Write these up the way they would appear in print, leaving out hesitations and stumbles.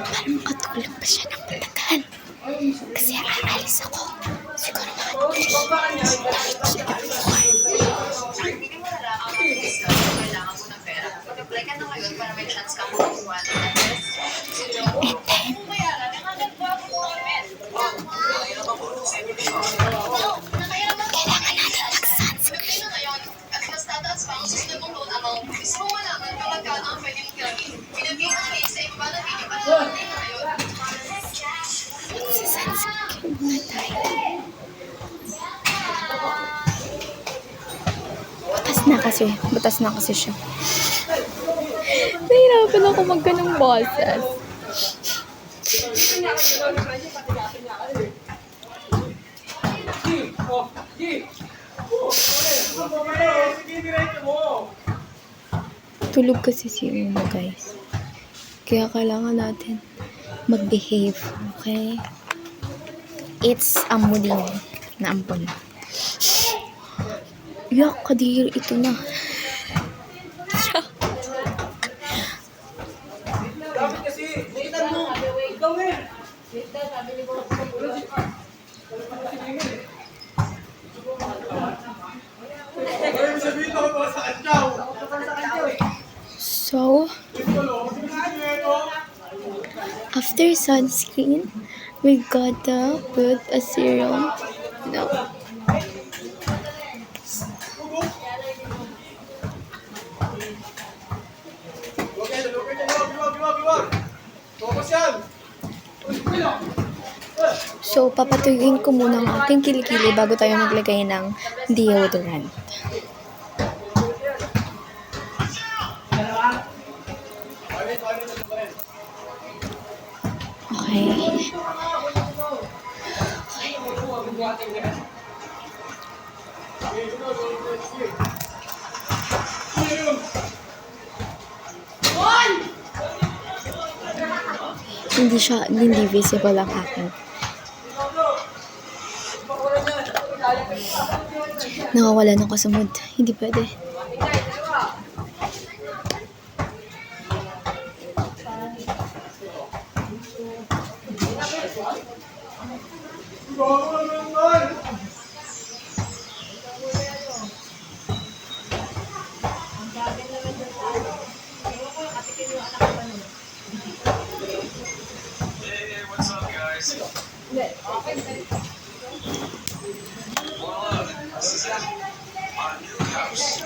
para makatulog pa siya ng matagal. Kasi aalis ako. Siguro mga 3 nights or 4. Hindi mo na lang ang kailangan mo ng pera. Mag-apply ka na ngayon para may chance kang makakuha ng address. And then, kailangan natin mag-sunscreen. Magsa-sunscreen muna tayo. Butas na kasi siya. Nahirapan ako magganong boses. Tulog kasi si Una, guys. Kaya kailangan natin mag-behave, okay? It's amuding na ampon. Yak, kadiri ito na. So, after sunscreen, we gotta put a serum. No. So, papatuyuin ko muna ang ating kilikili bago tayo maglagay ng deodorant. Okay. Hindi visible ang akin. Nakawala ng kasamod. Hindi pwede. What's up, guys? This is it. Our new house.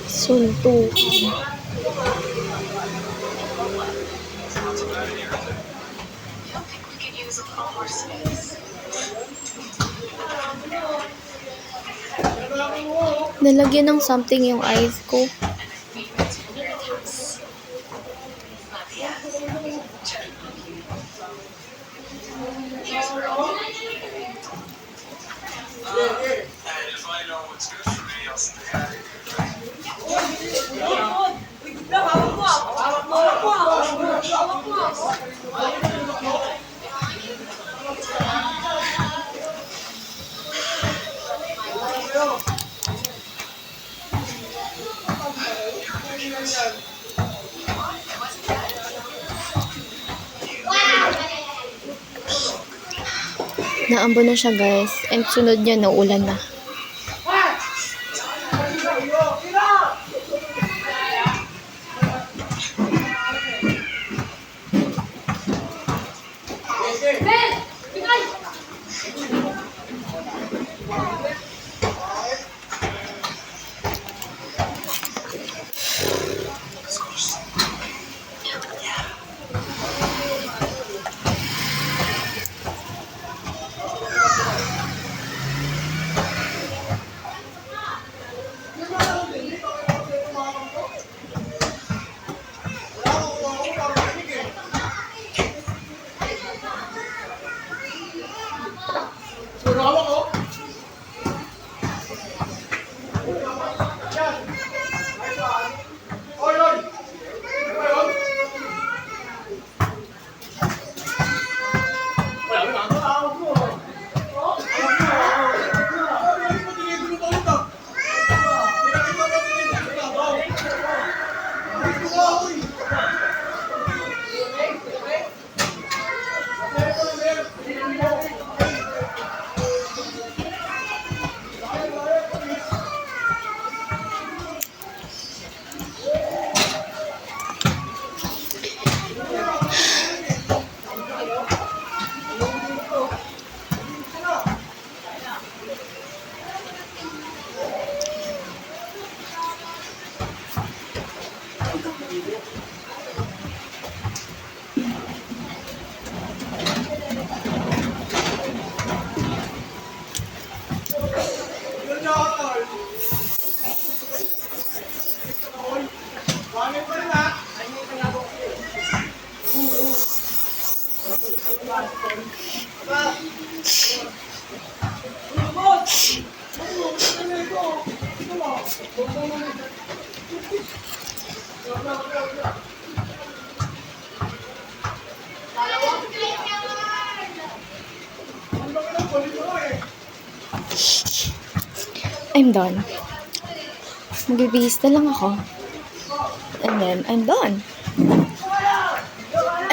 Sunto. Nalagyan ng something yung eyes ko. And if I know what's good for me, I'll stay out of here. Naambo na siya, guys. And sunod niya, naulan na. I'm done. Magbibihis na lang ako. And then, I'm done.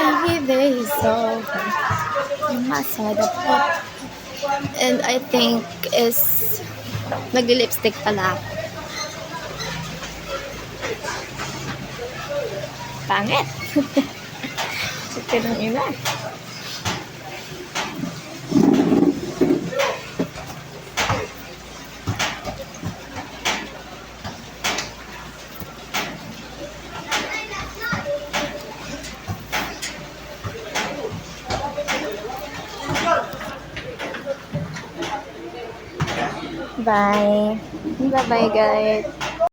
Every day is over. Masada po. And I think is nag-lipstick pala ako. Pangit. Ito ng ina. Bye. Bye-bye, guys.